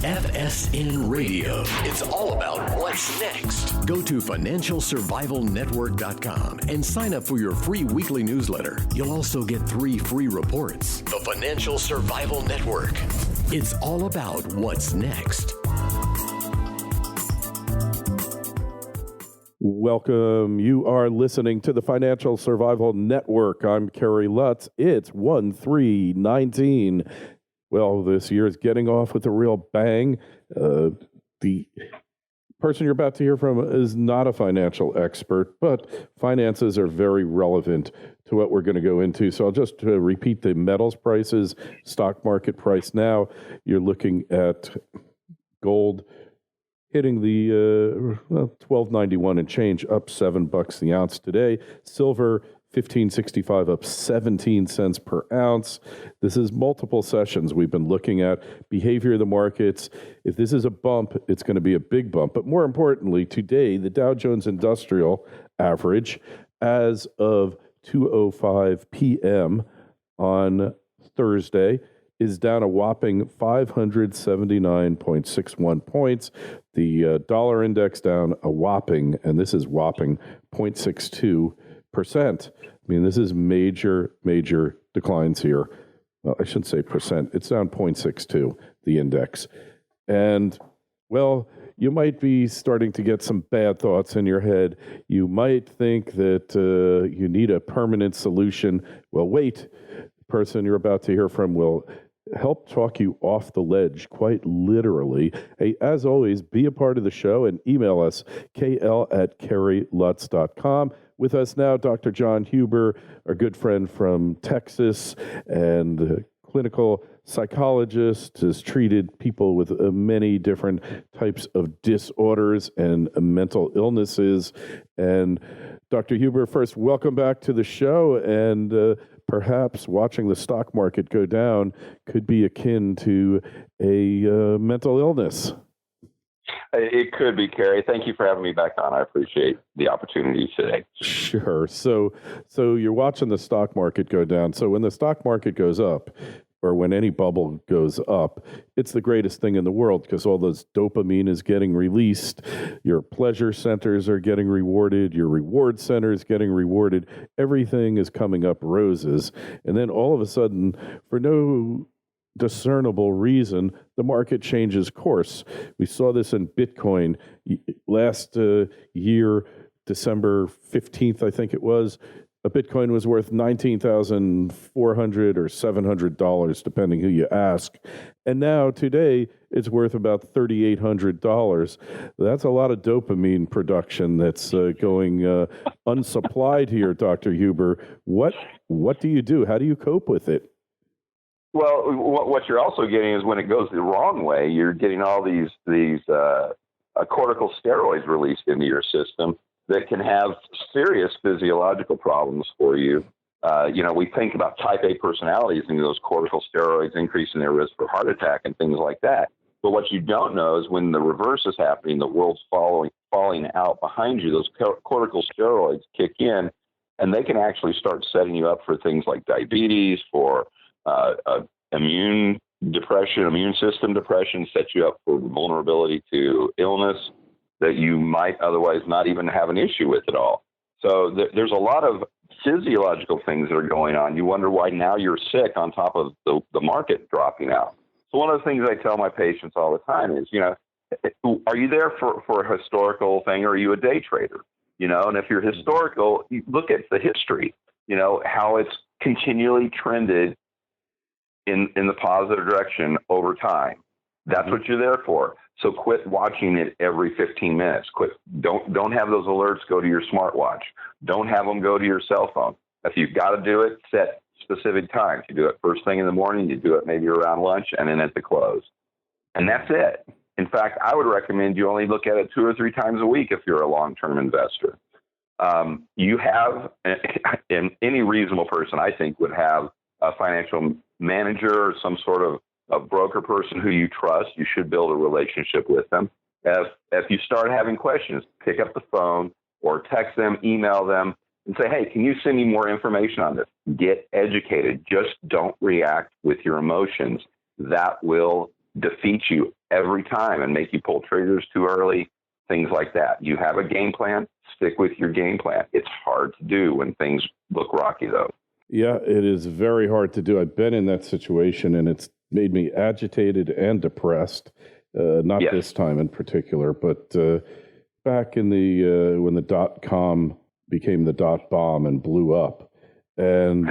FSN Radio. It's all about what's next. Go to financialsurvivalnetwork.com and sign up for your free weekly newsletter. You'll also get 3 free reports. The Financial Survival Network. It's all about what's next. Welcome. You are listening to the Financial Survival Network. I'm Kerry Lutz. It's 1/3/19. Well, this year is getting off with a real bang. The person you're about to hear from is not a financial expert, but finances are very relevant to what we're going to go into. So I'll just repeat the metals prices, stock market price now. You're looking at gold hitting the $12.91 and change, up $7 the ounce today. Silver, $15.65, up 17 cents per ounce. This is multiple sessions we've been looking at behavior of the markets. If this is a bump, it's going to be a big bump. But more importantly, today, the Dow Jones Industrial Average, as of 2:05 p.m. on Thursday, is down a whopping 579.61 points. The dollar index down a whopping, and this is whopping, 0.62%. I mean, this is major declines here. Well, I shouldn't say percent. It's down 0.62, the index. And, well, you might be starting to get some bad thoughts in your head. You might think that you need a permanent solution. Well, wait. The person you're about to hear from will help talk you off the ledge, quite literally. Hey, as always, be a part of the show and email us, kl@kerrylutz.com. With us now, Dr. John Huber, our good friend from Texas and clinical psychologist, has treated people with many different types of disorders and mental illnesses. And Dr. Huber, first, welcome back to the show. And perhaps watching the stock market go down could be akin to a mental illness. It could be, Kerry. Thank you for having me back on. I appreciate the opportunity today. Sure. So you're watching the stock market go down. So when the stock market goes up, or when any bubble goes up, it's the greatest thing in the world because all this dopamine is getting released. Your pleasure centers are getting rewarded. Your reward center is getting rewarded. Everything is coming up roses. And then all of a sudden, for no discernible reason, the market changes course. We saw this in Bitcoin last year, December 15th, I think it was. A Bitcoin was worth $19,400 or $700, depending who you ask. And now, today, it's worth about $3,800. That's a lot of dopamine production that's going unsupplied here, Dr. Huber. What do you do? How do you cope with it? Well, what you're also getting is when it goes the wrong way, you're getting all these corticosteroids released into your system that can have serious physiological problems for you. We think about type A personalities and those corticosteroids increasing their risk for heart attack and things like that. But what you don't know is when the reverse is happening, the world's falling out behind you, those corticosteroids kick in, and they can actually start setting you up for things like diabetes, for immune system depression, set you up for vulnerability to illness that you might otherwise not even have an issue with at all. So there's a lot of physiological things that are going on. You wonder why now you're sick on top of the market dropping out. So one of the things I tell my patients all the time is, are you there for a historical thing, or are you a day trader? And if you're historical, you look at the history, how it's continually trended in the positive direction over time. That's what you're there for. So quit watching it every 15 minutes. Don't have those alerts go to your smartwatch. Don't have them go to your cell phone. If you've got to do it, set specific times. You do it first thing in the morning. You do it maybe around lunch, and then at the close. And that's it. In fact, I would recommend you only look at it 2 or 3 times a week if you're a long-term investor. You have, and any reasonable person, I think, would have a financial manager or some sort of a broker person who you trust. You should build a relationship with them. If you start having questions, pick up the phone or text them, email them, and say, hey, can you send me more information on this? Get educated. Just don't react with your emotions. That will defeat you every time and make you pull triggers too early, things like that. You have a game plan, stick with your game plan. It's hard to do when things look rocky, though. Yeah, it is very hard to do. I've been in that situation, and it's made me agitated and depressed. Not Yes. this time in particular, but back in the when the .com became the .bomb and blew up, and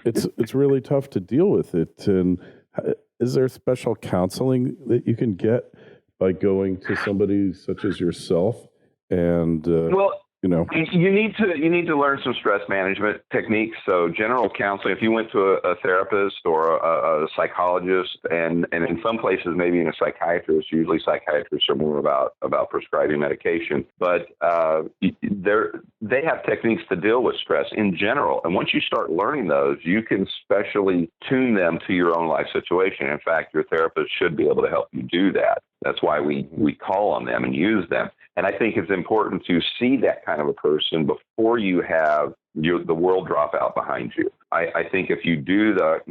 it's really tough to deal with it. And is there special counseling that you can get by going to somebody such as yourself? And Well, you know, you need to learn some stress management techniques. So general counseling, if you went to a therapist or a psychologist, and in some places maybe even a psychiatrist, usually psychiatrists are more about prescribing medication, but they have techniques to deal with stress in general. And once you start learning those, you can specially tune them to your own life situation. In fact, your therapist should be able to help you do that. That's why we call on them and use them. And I think it's important to see that kind of a person before you have the world drop out behind you. I think if you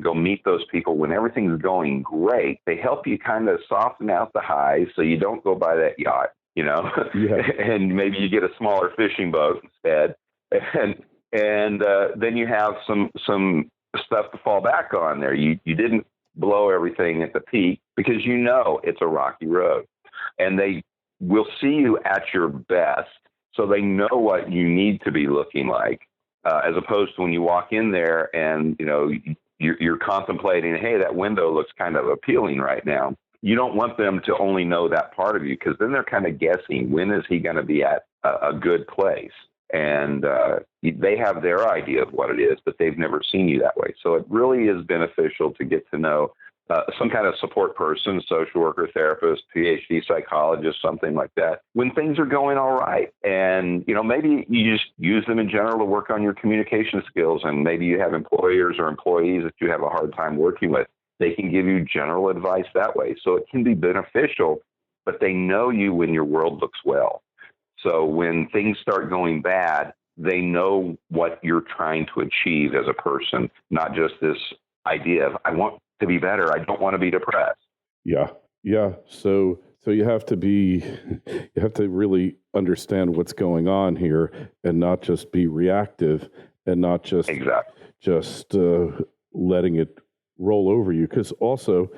go meet those people when everything's going great, they help you kind of soften out the highs so you don't go buy that yacht, Yeah. And maybe you get a smaller fishing boat instead. And then you have some stuff to fall back on there. You didn't blow everything at the peak because it's a rocky road. And they will see you at your best, so they know what you need to be looking like, as opposed to when you walk in there and you're contemplating, hey, that window looks kind of appealing right now. You don't want them to only know that part of you, because then they're kind of guessing, when is he going to be at a good place? And they have their idea of what it is, but they've never seen you that way. So it really is beneficial to get to know some kind of support person, social worker, therapist, PhD psychologist, something like that, when things are going all right. And, maybe you just use them in general to work on your communication skills. And maybe you have employers or employees that you have a hard time working with. They can give you general advice that way. So it can be beneficial, but they know you when your world looks well. So when things start going bad, they know what you're trying to achieve as a person, not just this idea of, I want to be better, I don't want to be depressed. Yeah. So you have to really understand what's going on here, and not just be reactive, and not just letting it roll over you, because also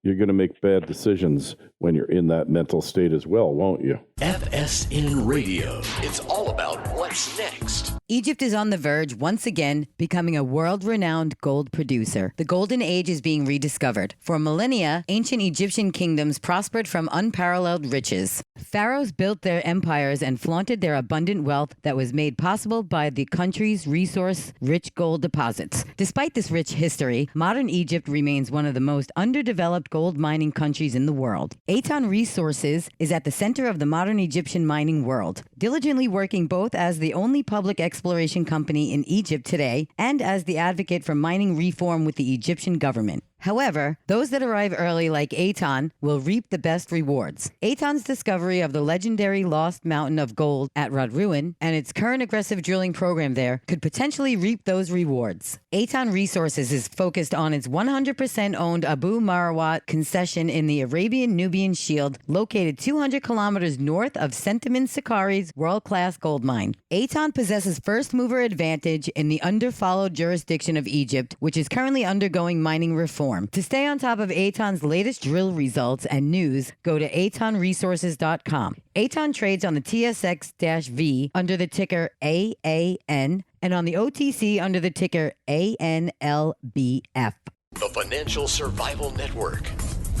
you're going to make bad decisions when you're in that mental state as well, won't you? FSN Radio. It's all about what's next. Egypt is on the verge, once again, becoming a world-renowned gold producer. The golden age is being rediscovered. For millennia, ancient Egyptian kingdoms prospered from unparalleled riches. Pharaohs built their empires and flaunted their abundant wealth that was made possible by the country's resource-rich gold deposits. Despite this rich history, modern Egypt remains one of the most underdeveloped gold mining countries in the world. Eitan Resources is at the center of the modern Egyptian mining world, diligently working both as the only public exploration company in Egypt today and as the advocate for mining reform with the Egyptian government. However, those that arrive early like Eitan will reap the best rewards. Eitan's discovery of the legendary Lost Mountain of Gold at Radruin and its current aggressive drilling program there could potentially reap those rewards. Eitan Resources is focused on its 100% owned Abu Marawat concession in the Arabian-Nubian Shield, located 200 kilometers north of Centamin Sakari's world-class gold mine. Eitan possesses first-mover advantage in the under-followed jurisdiction of Egypt, which is currently undergoing mining reform. To stay on top of Eitan's latest drill results and news, go to eitanresources.com. Eitan trades on the TSX-V under the ticker AAN and on the OTC under the ticker ANLBF. The Financial Survival Network.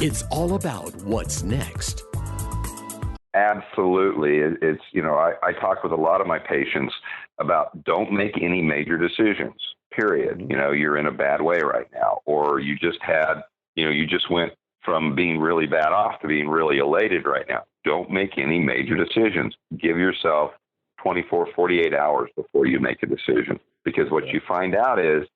It's all about what's next. Absolutely. It's, I talk with a lot of my patients about don't make any major decisions. Period. You're in a bad way right now, or you just went from being really bad off to being really elated right now. Don't make any major decisions. Give yourself 24, 48 hours before you make a decision, because what you find out is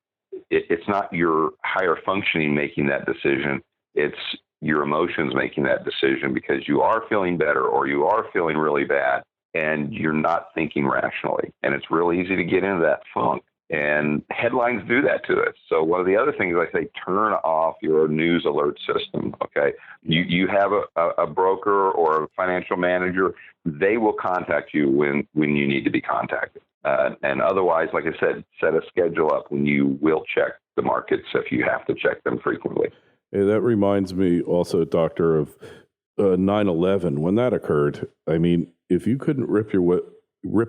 it's not your higher functioning making that decision. It's your emotions making that decision, because you are feeling better or you are feeling really bad and you're not thinking rationally. And it's really easy to get into that funk. And headlines do that to us. So one of the other things I say, turn off your news alert system. Okay. You have a broker or a financial manager. They will contact you when you need to be contacted. And otherwise, like I said, set a schedule up when you will check the markets if you have to check them frequently. Hey, that reminds me also, Doctor, of 9/11. When that occurred, I mean, if you couldn't rip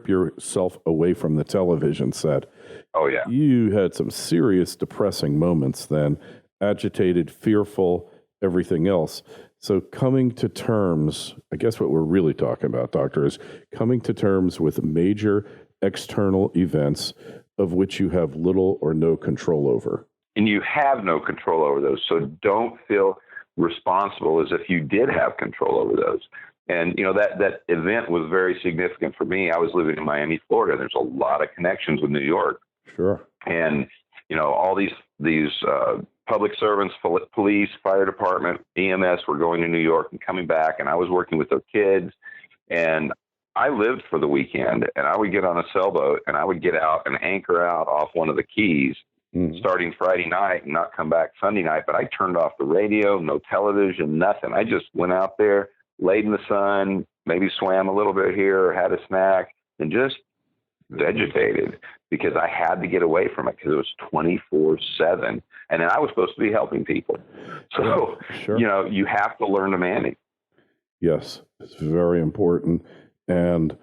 yourself away from the television set, oh yeah, you had some serious depressing moments then, agitated, fearful, everything else. So coming to terms, I guess what we're really talking about, Doctor, is coming to terms with major external events of which you have little or no control over. And you have no control over those. So don't feel responsible as if you did have control over those. And, that event was very significant for me. I was living in Miami, Florida. There's a lot of connections with New York. Sure. And, all these public servants, police, fire department, EMS were going to New York and coming back. And I was working with their kids. And I lived for the weekend. And I would get on a sailboat and I would get out and anchor out off one of the keys starting Friday night and not come back Sunday night. But I turned off the radio, no television, nothing. I just went out there, laid in the sun, maybe swam a little bit here, had a snack, and just vegetated because I had to get away from it because it was 24/7. And then I was supposed to be helping people. So, sure. You have to learn to manage. Yes, it's very important. And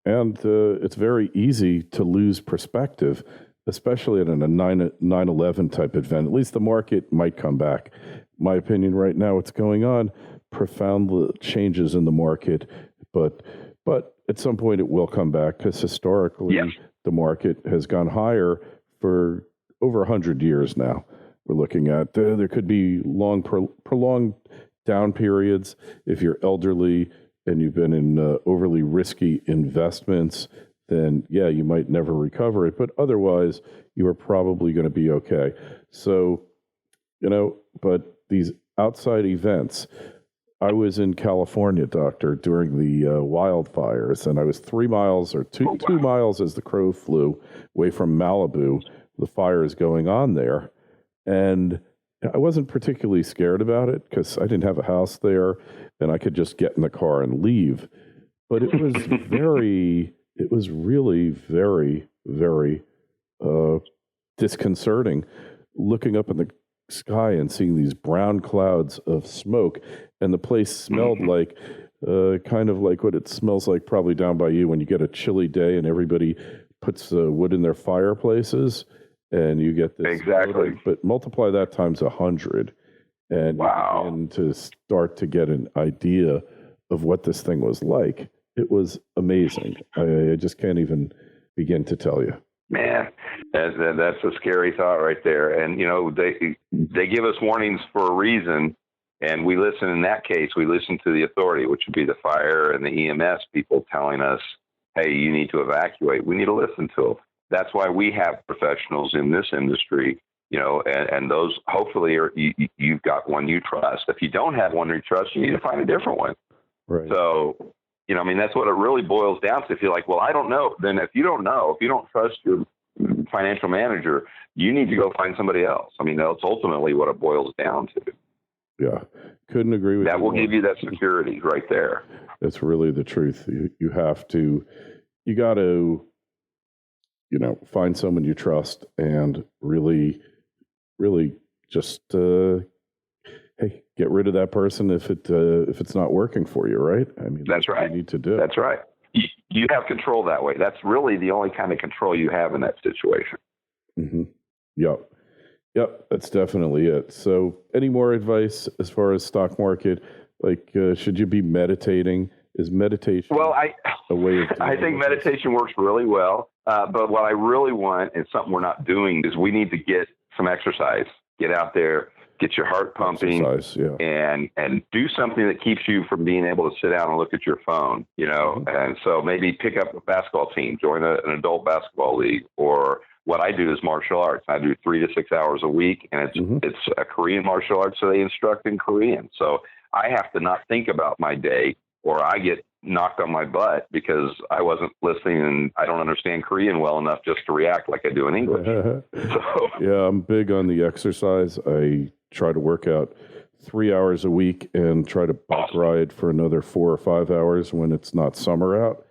it's very easy to lose perspective, especially at a 9/11 type event. At least the market might come back. My opinion right now, what's going on, profound changes in the market, but at some point it will come back because historically the market has gone higher for over 100 years now. We're looking at there could be long prolonged down periods if you're elderly and you've been in overly risky investments. Then you might never recover it, but otherwise you are probably going to be okay. So but these outside events. I was in California, Doctor, during the wildfires, and I was 3 miles or 2 miles as the crow flew away from Malibu. The fire is going on there, and I wasn't particularly scared about it because I didn't have a house there, and I could just get in the car and leave. But it was it was really very, very disconcerting looking up in the sky and seeing these brown clouds of smoke, and the place smelled like kind of like what it smells like probably down by you when you get a chilly day and everybody puts wood in their fireplaces and you get this exactly odor, but multiply that times 100 and you begin to start to get an idea of what this thing was like. It was amazing. I just can't even begin to tell you. Man, that's a scary thought right there. And, they give us warnings for a reason. And we listen, in that case, we listen to the authority, which would be the fire and the EMS people telling us, hey, you need to evacuate. We need to listen to them. That's why we have professionals in this industry, and those hopefully you've got one you trust. If you don't have one you trust, you need to find a different one. Right. So, that's what it really boils down to. If you're like, well, I don't know, then if you don't trust your financial manager, you need to go find somebody else. That's ultimately what it boils down to. Yeah, couldn't agree with you. That will give you that security right there. That's really the truth. You got to, find someone you trust and really, really just, hey, get rid of that person if it's not working for you, right? That's right. What you need to do. That's right. You have control that way. That's really the only kind of control you have in that situation. Mm-hmm. Yep, that's definitely it. So any more advice as far as stock market? Like, should you be meditating? Is meditation a way of I think meditation works really well. But what I really want, and something we're not doing, is we need to get some exercise. Get out there, get your heart pumping, and do something that keeps you from being able to sit down and look at your phone, And so maybe pick up a basketball team, join an adult basketball league, or what I do is martial arts. I do 3 to 6 hours a week, and it's a Korean martial arts, so they instruct in Korean. So I have to not think about my day or I get knocked on my butt because I wasn't listening and I don't understand Korean well enough just to react like I do in English. So, yeah, I'm big on the exercise. I try to work out 3 hours a week and try to bike ride for another 4 or 5 hours when it's not summer out.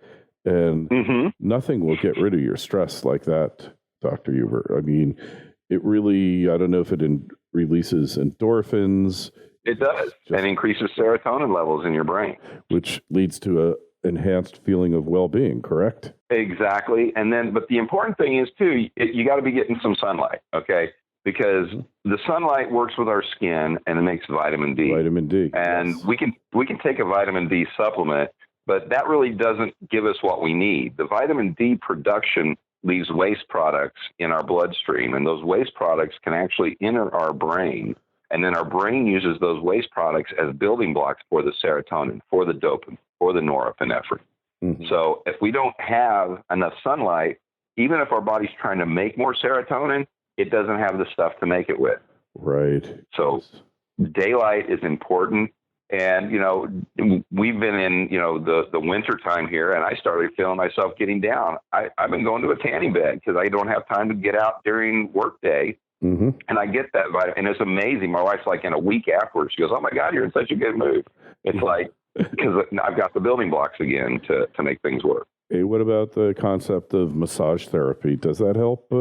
And nothing will get rid of your stress like that, Dr. Huber. I mean, it really, I don't know if it releases endorphins. It does, and increases serotonin levels in your brain. Which leads to a enhanced feeling of well-being, correct? Exactly. And then, but the important thing is, too, you got to be getting some sunlight, okay? Because the sunlight works with our skin, and it makes vitamin D. Vitamin D. And yes. we can take a vitamin D supplement, but that really doesn't give us what we need. The vitamin D production leaves waste products in our bloodstream, and those waste products can actually enter our brain. And then our brain uses those waste products as building blocks for the serotonin, for the dopamine, for the norepinephrine. So if we don't have enough sunlight, even if our body's trying to make more serotonin, it doesn't have the stuff to make it with. Right. So daylight is important. And, you know, we've been in, you know, the winter time here, and I started feeling myself getting down. I've been going to a tanning bed because I don't have time to get out during work day. And I get that vitamin, and it's amazing. My wife's like, in a week afterwards, she goes, "Oh my God, you're in such a good mood." It's like, because I've got the building blocks again to make things work. Hey, what about the concept of massage therapy? Does that help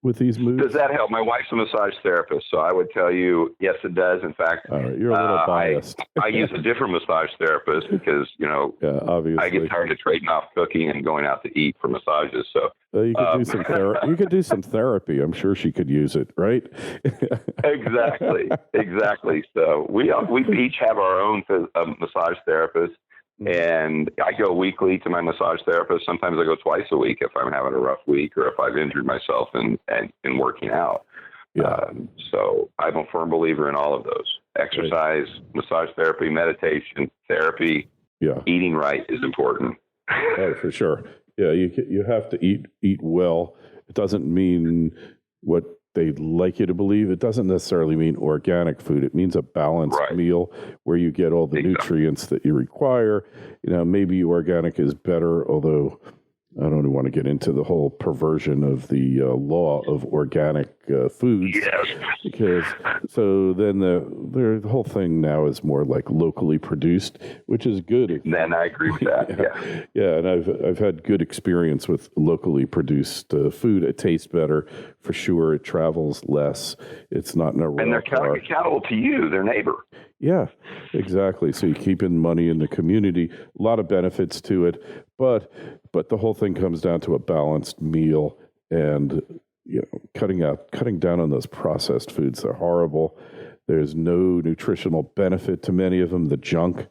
with these moods? Does that help? My wife's a massage therapist, so I would tell you, yes, it does. In fact, all right, you're a little biased. I use a different massage therapist because, you know, obviously, I get tired of trading off cooking and going out to eat for massages. So you could do some therapy. You could do some therapy. I'm sure she could use it, right? Exactly. So we each have our own massage therapist. And I go weekly to my massage therapist. Sometimes I go twice a week if I'm having a rough week or if I've injured myself in working out. So I'm a firm believer in all of those: exercise, massage therapy, meditation, therapy. Eating right is important. Oh, for sure. Yeah, you have to eat well. It doesn't mean what they'd like you to believe. It doesn't necessarily mean organic food. It means a balanced meal where you get all the nutrients that you require. You know, maybe organic is better, although I don't want to get into the whole perversion of the law of organic foods. Yes. Because so then the whole thing now is more like locally produced, which is good. Then I agree with that. Yeah, and I've had good experience with locally produced food. It tastes better for sure. It travels less. It's not in a rail and they're car. accountable to you, their neighbor. Yeah, exactly. So you're keeping money in the community. A lot of benefits to it, but the whole thing comes down to a balanced meal and, you know, cutting down on those processed foods. They're horrible. There's no nutritional benefit to many of them. The junk.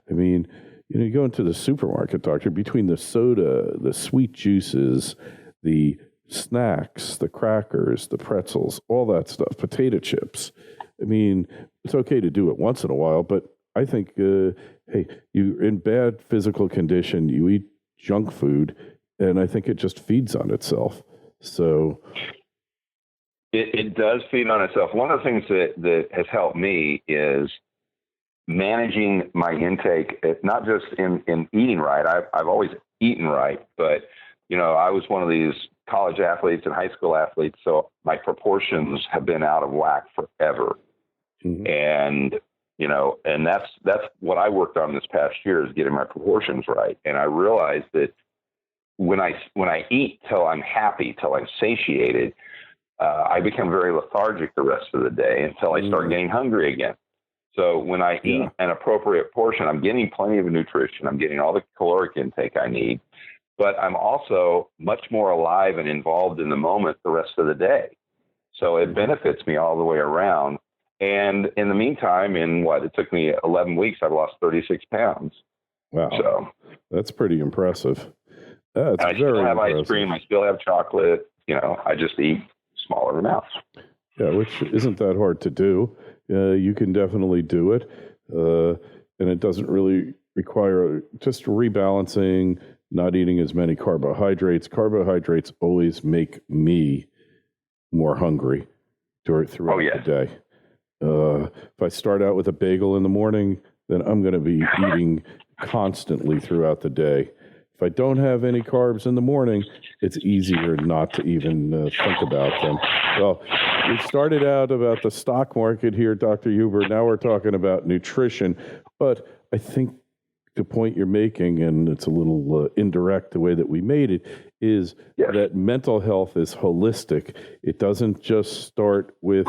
I mean, you know, you go into the supermarket, doctor, between the soda, the sweet juices, the snacks, the crackers, the pretzels, all that stuff, potato chips. I mean, it's okay to do it once in a while, but I think, hey, you're in bad physical condition, you eat junk food, and I think it just feeds on itself. So it does feed on itself. One of the things that has helped me is managing my intake, not just in eating right. I've always eaten right, but, you know, I was one of these college athletes and high school athletes, so my proportions have been out of whack forever. And, you know, and that's what I worked on this past year, is getting my proportions right. And I realized that when I eat till I'm happy, till I'm satiated, I become very lethargic the rest of the day until I start getting hungry again. So when I eat an appropriate portion, I'm getting plenty of nutrition. I'm getting all the caloric intake I need, but I'm also much more alive and involved in the moment the rest of the day. So it benefits me all the way around. And in the meantime, it took me 11 weeks, I've lost 36 pounds. Wow. So that's pretty impressive. That's I still have ice cream. I still have chocolate. You know, I just eat smaller amounts. Yeah, which isn't that hard to do. You can definitely do it. And it doesn't really require just rebalancing, not eating as many carbohydrates. Carbohydrates always make me more hungry throughout the day. If I start out with a bagel in the morning, then I'm going to be eating constantly throughout the day. If I don't have any carbs in the morning, it's easier not to even think about them. Well, we started out about the stock market here, Dr. Huber. Now we're talking about nutrition. But I think the point you're making, and it's a little indirect the way that we made it, is that mental health is holistic. It doesn't just start with,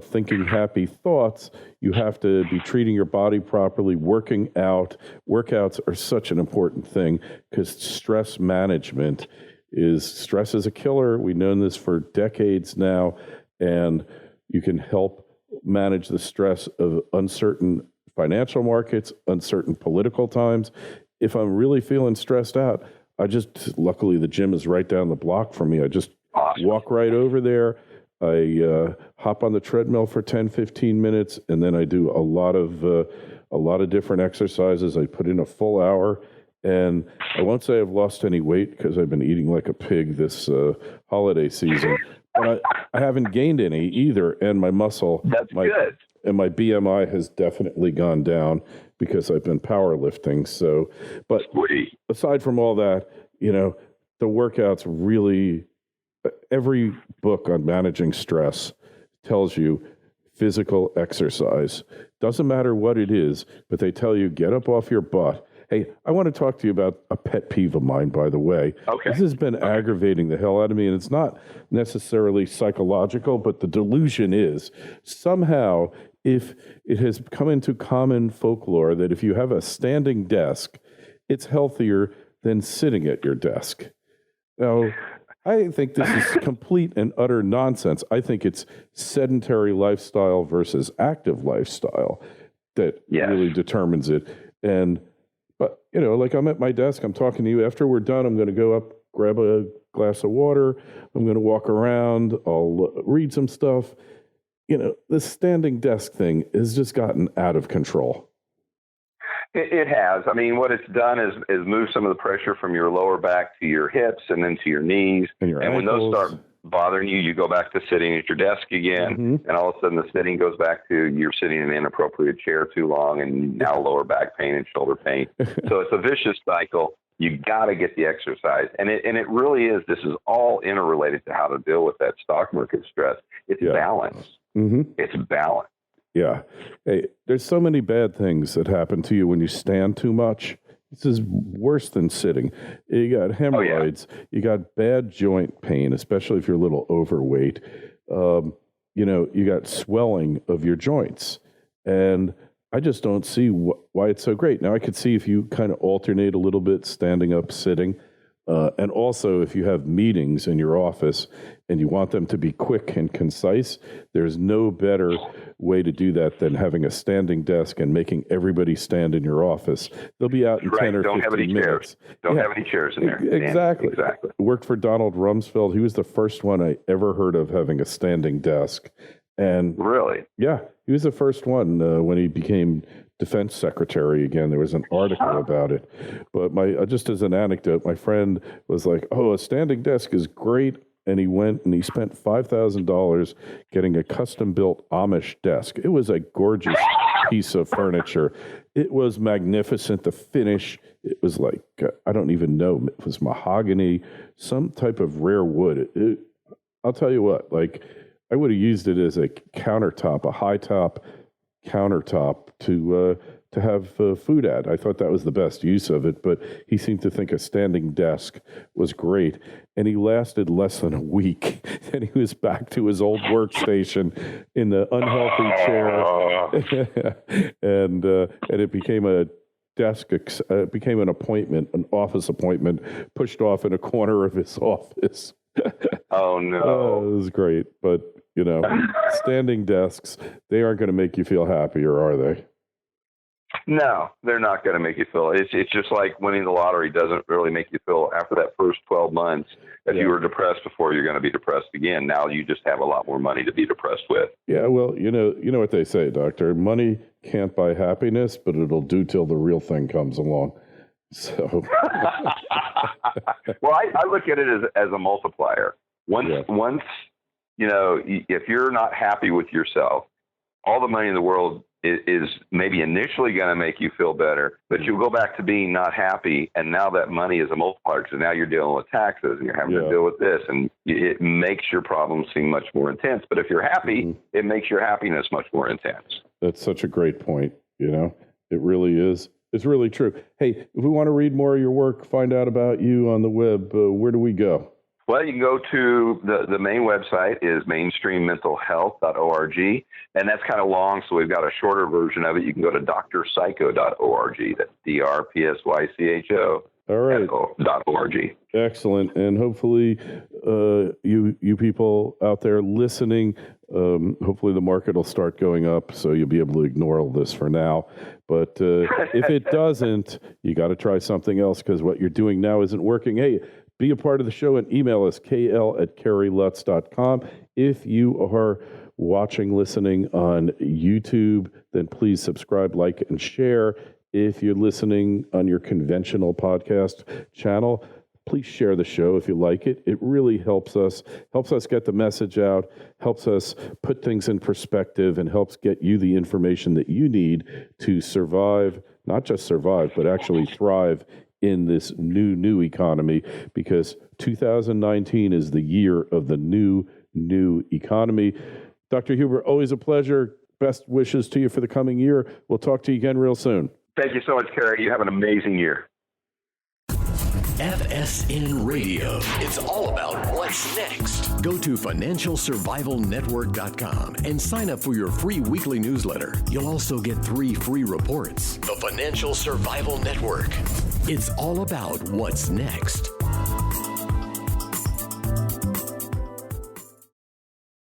thinking happy thoughts. You have to be treating your body properly, working out. Workouts are such an important thing because stress management stress is a killer. We've known this for decades now, and you can help manage the stress of uncertain financial markets, uncertain political times. If I'm really feeling stressed out, luckily the gym is right down the block from me. I just walk right over there. I hop on the treadmill for 10, 15 minutes, and then I do a lot of different exercises. I put in a full hour, and I won't say I've lost any weight because I've been eating like a pig this holiday season, but I haven't gained any either, and my muscle, good. And my BMI has definitely gone down because I've been powerlifting. So, but aside from all that, the workouts really, every book on managing stress tells you physical exercise. Doesn't matter what it is, but they tell you get up off your butt. Hey, I want to talk to you about a pet peeve of mine, by the way. Okay. This has been aggravating the hell out of me, and it's not necessarily psychological, but the delusion is somehow, if it has come into common folklore that if you have a standing desk, it's healthier than sitting at your desk. Now, I think this is complete and utter nonsense. I think it's sedentary lifestyle versus active lifestyle that really determines it. But, like I'm at my desk, I'm talking to you. After we're done, I'm going to go up, grab a glass of water. I'm going to walk around. I'll read some stuff. This standing desk thing has just gotten out of control. It has. I mean, what it's done is move some of the pressure from your lower back to your hips and then to your knees. And your ankles. When those start bothering you, you go back to sitting at your desk again. And all of a sudden the sitting goes back to you're sitting in an inappropriate chair too long and now lower back pain and shoulder pain. So it's a vicious cycle. You got to get the exercise. And it really is. This is all interrelated to how to deal with that stock market stress. It's balance. It's balance. Yeah. Hey, there's so many bad things that happen to you when you stand too much. This is worse than sitting. You got hemorrhoids. You got bad joint pain, especially if you're a little overweight. You got swelling of your joints. And I just don't see why it's so great. Now, I could see if you kind of alternate a little bit, standing up, sitting. And also, if you have meetings in your office and you want them to be quick and concise, there's no better way to do that than having a standing desk and making everybody stand in your office. They'll be out in 10 or 15 minutes. Don't have any chairs in there. Exactly. Worked for Donald Rumsfeld. He was the first one I ever heard of having a standing desk. And really? Yeah, he was the first one when he became defense secretary again. There was an article about it. But just as an anecdote, my friend was like, "Oh, a standing desk is great." And he went and he spent $5,000 getting a custom-built Amish desk. It was a gorgeous piece of furniture. It was magnificent. The finish, it was like, I don't even know. It was mahogany, some type of rare wood. I'll tell you what, I would have used it as a countertop, a high-top countertop to have food at. I thought that was the best use of it, but he seemed to think a standing desk was great, and he lasted less than a week, and he was back to his old workstation in the unhealthy chair, and it became a desk. It became an appointment, an office appointment, pushed off in a corner of his office. Oh no! It was great, but standing desks, they aren't going to make you feel happier, are they? No, they're not going to make you feel. It's just like winning the lottery doesn't really make you feel after that first 12 months. If you were depressed before, you're going to be depressed again. Now you just have a lot more money to be depressed with. Yeah, well, you know what they say, Doctor. Money can't buy happiness, but it'll do till the real thing comes along. So, well, I look at it as a multiplier. Once if you're not happy with yourself, all the money in the world is maybe initially going to make you feel better, but you'll go back to being not happy, and now that money is a multiplier. So now you're dealing with taxes, and you're having to deal with this, and it makes your problems seem much more intense. But if you're happy, it makes your happiness much more intense. That's such a great point. It really is. It's really true. Hey, if we want to read more of your work, find out about you on the web, where do we go? Well, you can go to the main website is mainstreammentalhealth.org, and that's kind of long, so we've got a shorter version of it. You can go to drpsycho.org. That's DRPSYCHO. All right. .org. Excellent. And hopefully you people out there listening, hopefully the market will start going up, so you'll be able to ignore all this for now. But if it doesn't, you got to try something else, because what you're doing now isn't working. Hey, be a part of the show and email us, kl@kerrylutz.com. If you are watching, listening on YouTube, then please subscribe, like, and share. If you're listening on your conventional podcast channel, please share the show if you like it. It really helps us get the message out, helps us put things in perspective, and helps get you the information that you need to survive, not just survive, but actually thrive in this new economy, because 2019 is the year of the new economy. Dr. Huber, always a pleasure. Best wishes to you for the coming year. We'll talk to you again real soon. Thank you so much, Kerry. You have an amazing year. FSN Radio. It's all about what's next. Go to financialsurvivalnetwork.com and sign up for your free weekly newsletter. You'll also get 3 free reports. The Financial Survival Network. It's all about what's next.